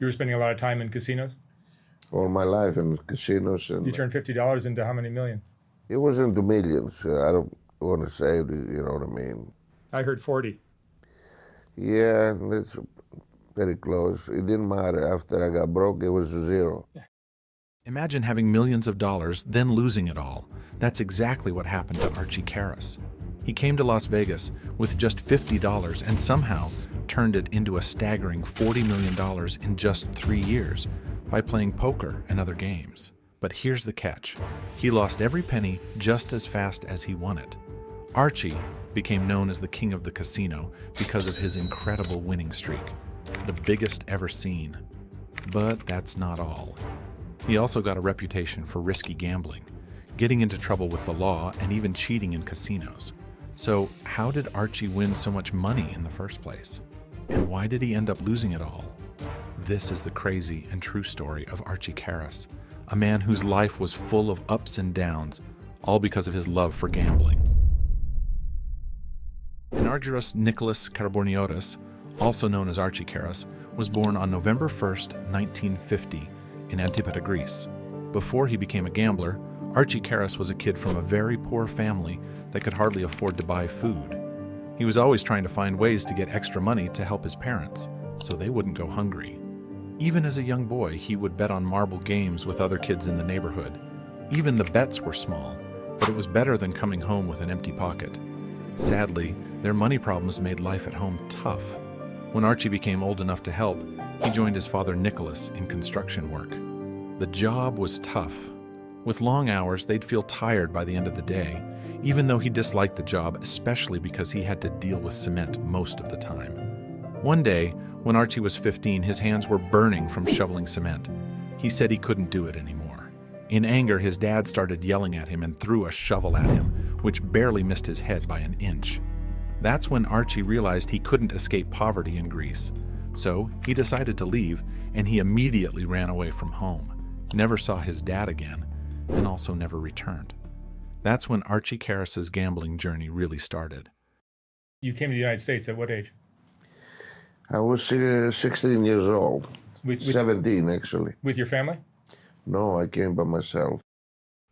You were spending a lot of time in casinos? All my life in casinos, You and turned $50 into how many million? it was into millions. I don't want to say, you know what I mean? I heard 40. Yeah, that's very close. It didn't matter. After I got broke, it was zero. Imagine having millions of dollars, then losing it all. That's exactly what happened to Archie Karas. He came to Las Vegas with just $50 and somehow turned it into a staggering $40 million in just 3 years by playing poker and other games. But here's the catch. He lost every penny just as fast as he won it. Archie became known as the king of the casino because of his incredible winning streak, the biggest ever seen. But that's not all. He also got a reputation for risky gambling, getting into trouble with the law, and even cheating in casinos. So how did Archie win so much money in the first place? And why did he end up losing it all? This is the crazy and true story of Archie Karas, a man whose life was full of ups and downs, all because of his love for gambling. Argyros Nicholas Karaborniotis, also known as Archie Karas, was born on November 1st, 1950, in Antipater, Greece. Before he became a gambler, Archie Karas was a kid from a very poor family that could hardly afford to buy food. He was always trying to find ways to get extra money to help his parents, so they wouldn't go hungry. Even as a young boy, he would bet on marble games with other kids in the neighborhood. Even the bets were small, but it was better than coming home with an empty pocket. Sadly, their money problems made life at home tough. When Archie became old enough to help, he joined his father Nicholas in construction work. The job was tough. With long hours, they'd feel tired by the end of the day, even though he disliked the job, especially because he had to deal with cement most of the time. One day, when Archie was 15, his hands were burning from shoveling cement. He said he couldn't do it anymore. In anger, his dad started yelling at him and threw a shovel at him, which barely missed his head by an inch. That's when Archie realized he couldn't escape poverty in Greece. So he decided to leave, and he immediately ran away from home, never saw his dad again, and also never returned. That's when Archie Karas's gambling journey really started. You came to the United States at what age? I was 16 years old. With 17, actually. With your family? No, I came by myself.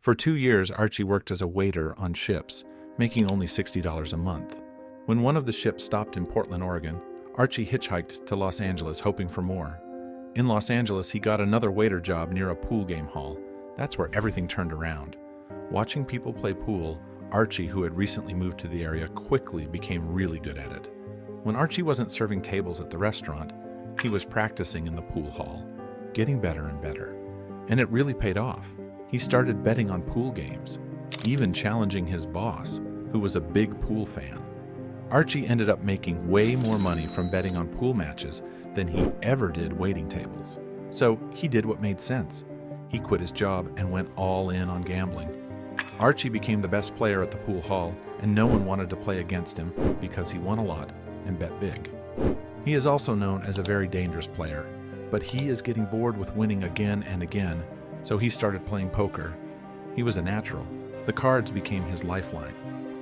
For 2 years, Archie worked as a waiter on ships, making only $60 a month. When one of the ships stopped in Portland, Oregon, Archie hitchhiked to Los Angeles hoping for more. In Los Angeles, he got another waiter job near a pool game hall. That's where everything turned around. Watching people play pool, Archie, who had recently moved to the area, quickly became really good at it. When Archie wasn't serving tables at the restaurant, he was practicing in the pool hall, getting better and better. And it really paid off. He started betting on pool games, even challenging his boss, who was a big pool fan. Archie ended up making way more money from betting on pool matches than he ever did waiting tables. So he did what made sense. He quit his job and went all in on gambling. Archie became the best player at the pool hall, and no one wanted to play against him because he won a lot and bet big. He is also known as a very dangerous player, but he is getting bored with winning again and again, so he started playing poker. He was a natural. The cards became his lifeline,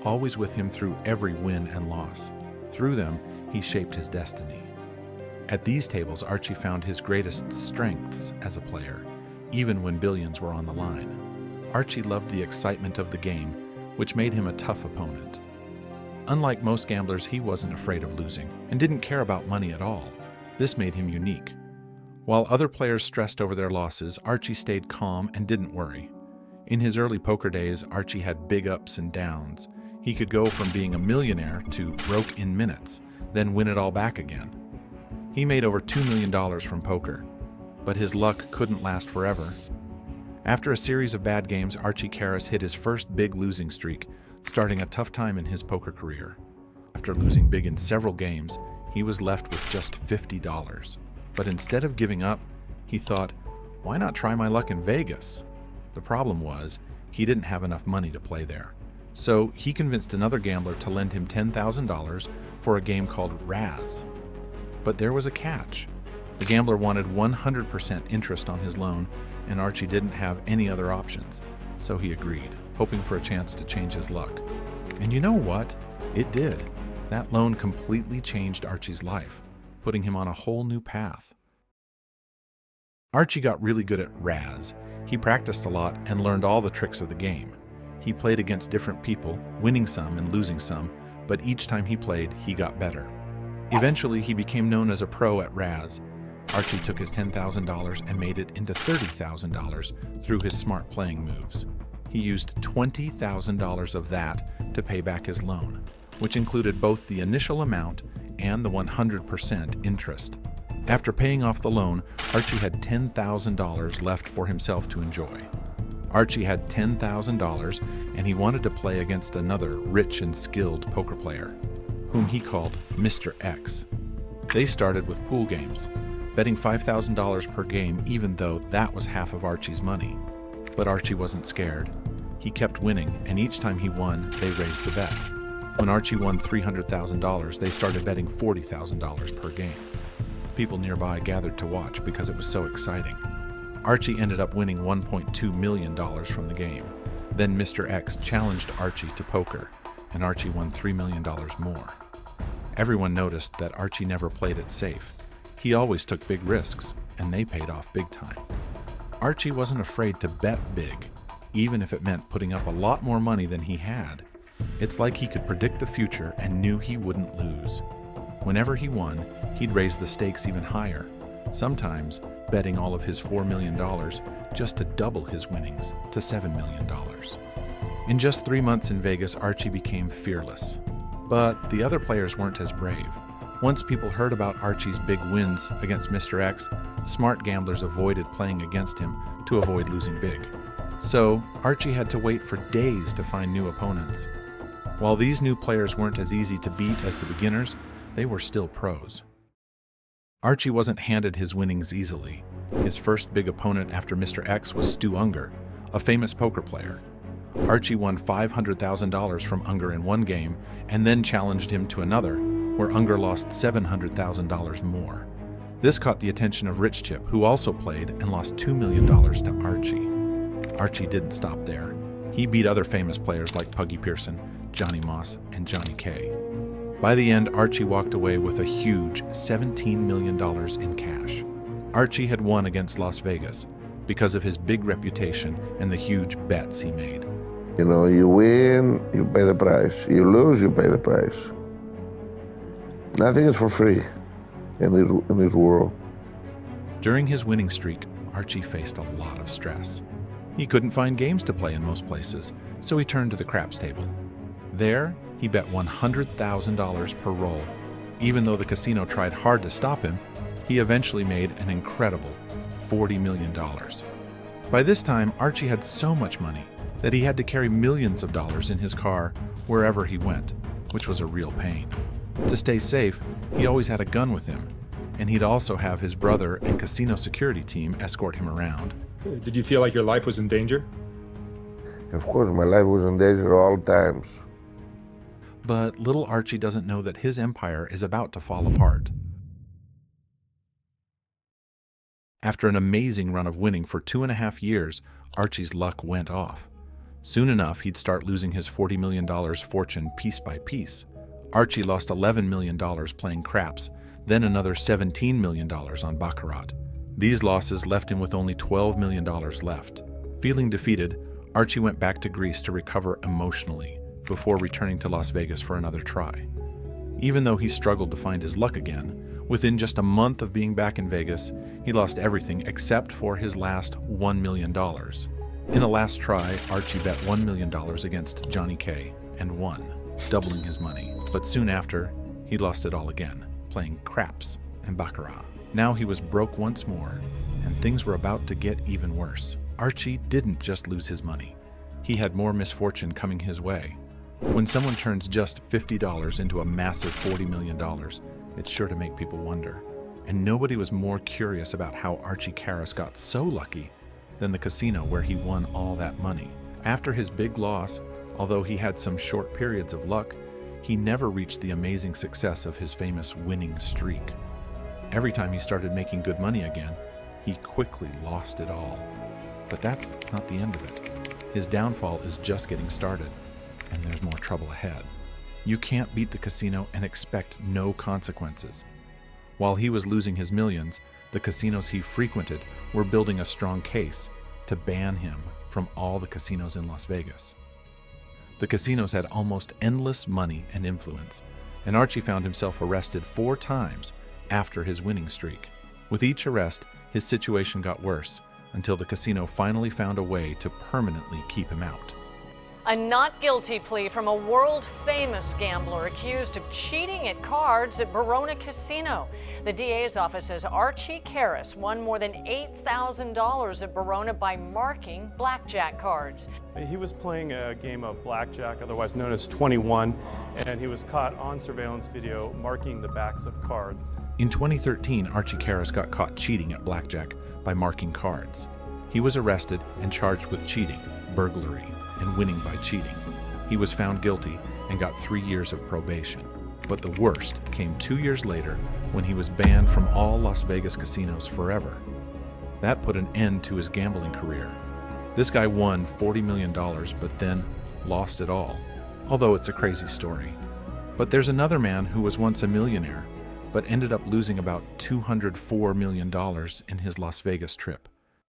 always with him through every win and loss. Through them, he shaped his destiny. At these tables, Archie found his greatest strengths as a player, even when billions were on the line. Archie loved the excitement of the game, which made him a tough opponent. Unlike most gamblers, he wasn't afraid of losing and didn't care about money at all. This made him unique. While other players stressed over their losses, Archie stayed calm and didn't worry. In his early poker days, Archie had big ups and downs. He could go from being a millionaire to broke in minutes, then win it all back again. He made over $2 million from poker, but his luck couldn't last forever. After a series of bad games, Archie Karas hit his first big losing streak, starting a tough time in his poker career. After losing big in several games, he was left with just $50. But instead of giving up, he thought, why not try my luck in Vegas? The problem was, he didn't have enough money to play there. So he convinced another gambler to lend him $10,000 for a game called Raz. But there was a catch. The gambler wanted 100% interest on his loan, and Archie didn't have any other options. So he agreed, hoping for a chance to change his luck. And you know what? It did. That loan completely changed Archie's life, putting him on a whole new path. Archie got really good at Raz. He practiced a lot and learned all the tricks of the game. He played against different people, winning some and losing some, but each time he played, he got better. Eventually, he became known as a pro at Raz. Archie took his $10,000 and made it into $30,000 through his smart playing moves. He used $20,000 of that to pay back his loan, which included both the initial amount and the 100% interest. After paying off the loan, Archie had $10,000 left for himself to enjoy. Archie had $10,000 and he wanted to play against another rich and skilled poker player, whom he called Mr. X. They started with pool games, betting $5,000 per game even though that was half of Archie's money. But Archie wasn't scared. He kept winning, and each time he won, they raised the bet. When Archie won $300,000, they started betting $40,000 per game. People nearby gathered to watch because it was so exciting. Archie ended up winning $1.2 million from the game. Then Mr. X challenged Archie to poker, and Archie won $3 million more. Everyone noticed that Archie never played it safe. He always took big risks, and they paid off big time. Archie wasn't afraid to bet big, even if it meant putting up a lot more money than he had. It's like he could predict the future and knew he wouldn't lose. Whenever he won, he'd raise the stakes even higher, sometimes betting all of his $4 million just to double his winnings to $7 million. In just 3 months in Vegas, Archie became fearless. But the other players weren't as brave. Once people heard about Archie's big wins against Mr. X, smart gamblers avoided playing against him to avoid losing big. So Archie had to wait for days to find new opponents. While these new players weren't as easy to beat as the beginners, they were still pros. Archie wasn't handed his winnings easily. His first big opponent after Mr. X was Stu Unger, a famous poker player. Archie won $500,000 from Unger in one game and then challenged him to another, where Unger lost $700,000 more. This caught the attention of Rich Chip, who also played and lost $2 million to Archie. Archie didn't stop there. He beat other famous players like Puggy Pearson, Johnny Moss, and Johnny Kay. By the end, Archie walked away with a huge $17 million in cash. Archie had won against Las Vegas because of his big reputation and the huge bets he made. You know, you win, you pay the price. You lose, you pay the price. Nothing is for free in this world. During his winning streak, Archie faced a lot of stress. He couldn't find games to play in most places, so he turned to the craps table. There, he bet $100,000 per roll. Even though the casino tried hard to stop him, he eventually made an incredible $40 million. By this time, Archie had so much money that he had to carry millions of dollars in his car wherever he went, which was a real pain. To stay safe, he always had a gun with him, and he'd also have his brother and casino security team escort him around. Did you feel like your life was in danger? Of course, my life was in danger all times. But little Archie doesn't know that his empire is about to fall apart. After an amazing run of winning for 2.5 years, Archie's luck went off. Soon enough, he'd start losing his $40 million fortune piece by piece. Archie lost $11 million playing craps, then another $17 million on baccarat. These losses left him with only $12 million left. Feeling defeated, Archie went back to Greece to recover emotionally before returning to Las Vegas for another try. Even though he struggled to find his luck again, within just a month of being back in Vegas, he lost everything except for his last $1 million. In a last try, Archie bet $1 million against Johnny Kay and won, doubling his money. But soon after, he lost it all again, playing craps and baccarat. Now he was broke once more, and things were about to get even worse. Archie didn't just lose his money. He had more misfortune coming his way. When someone turns just $50 into a massive $40 million, it's sure to make people wonder. And nobody was more curious about how Archie Karas got so lucky than the casino where he won all that money. After his big loss, although he had some short periods of luck, he never reached the amazing success of his famous winning streak. Every time he started making good money again, he quickly lost it all. But that's not the end of it. His downfall is just getting started, and there's more trouble ahead. You can't beat the casino and expect no consequences. While he was losing his millions, the casinos he frequented were building a strong case to ban him from all the casinos in Las Vegas. The casinos had almost endless money and influence, and Archie found himself arrested 4 times after his winning streak. With each arrest, his situation got worse until the casino finally found a way to permanently keep him out. A not guilty plea from a world-famous gambler accused of cheating at cards at Verona Casino. The DA's office says Archie Karas won more than $8,000 at Verona by marking blackjack cards. He was playing a game of blackjack, otherwise known as 21, and he was caught on surveillance video marking the backs of cards. In 2013, Archie Karas got caught cheating at blackjack by marking cards. He was arrested and charged with cheating, burglary, and winning by cheating. He was found guilty and got 3 years of probation. But the worst came 2 years later when he was banned from all Las Vegas casinos forever. That put an end to his gambling career. This guy won $40 million, but then lost it all, although it's a crazy story. But there's another man who was once a millionaire, but ended up losing about $204 million in his Las Vegas trip.